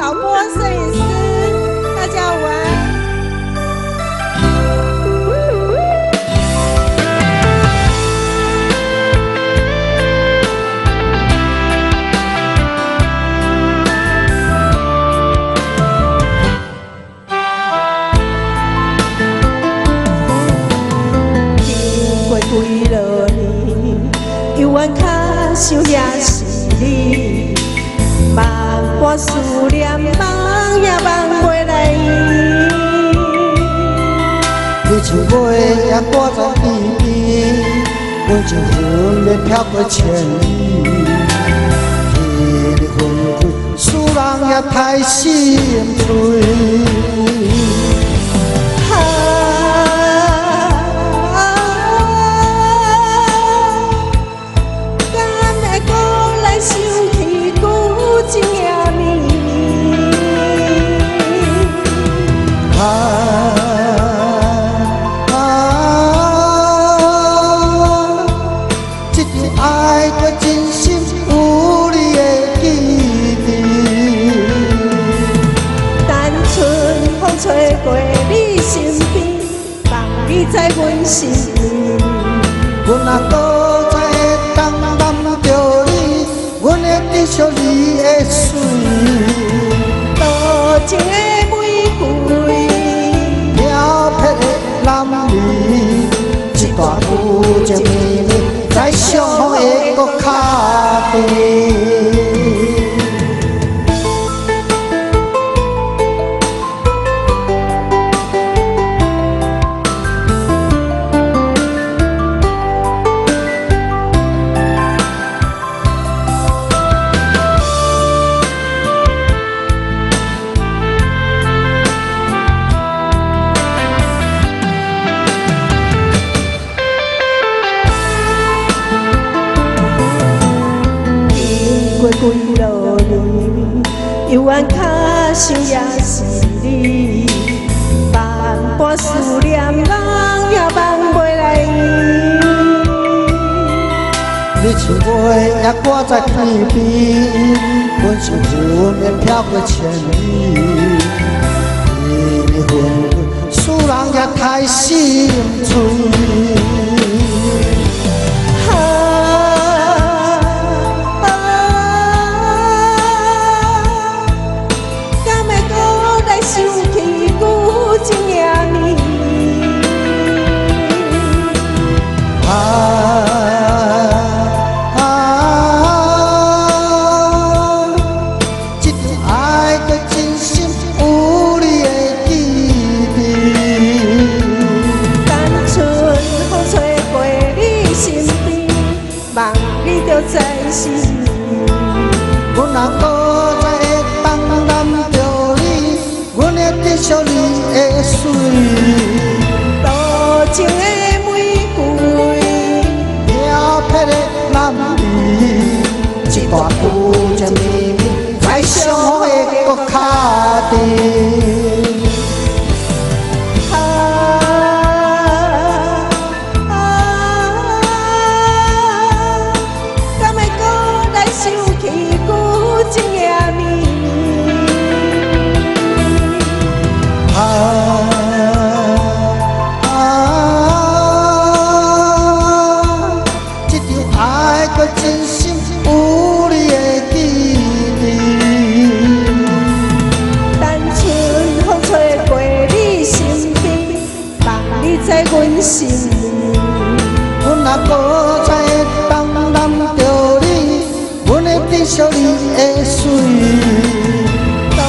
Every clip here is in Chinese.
导播、摄影师，大家午安。经过几落年，犹原较想也是你。 万般思念，梦也梦袂来圆。你像月也挂在天边，阮情魂要飘过千里。天的昏昏，使人也太心碎。吹过你身边，放你在阮心里。阮若搁再会当揽着你，阮会珍惜你的水。多情的玫瑰，飘撇的蓝莓，一段有情绵绵，在相逢的搁卡地。 过几落年，犹原较想也是你。万般思念，梦也梦袂来圆。你像月也挂在天边，阮像云也飘过千里。天的昏昏，使人也太心碎。 在心里，阮若搁再会当揽着你，阮会珍惜你的水。多情的玫瑰，飘撇的蓝莓，一段有情绵绵，在相逢的搁卡地。 真心有你的记忆，单纯风吹过你身边，放你在阮心里。阮若搁再会当揽着你，阮会珍惜你的水。多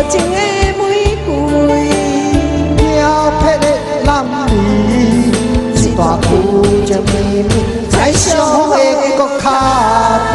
情的玫瑰，飘撇的蓝莓，一段有情绵绵，在相逢的搁卡地。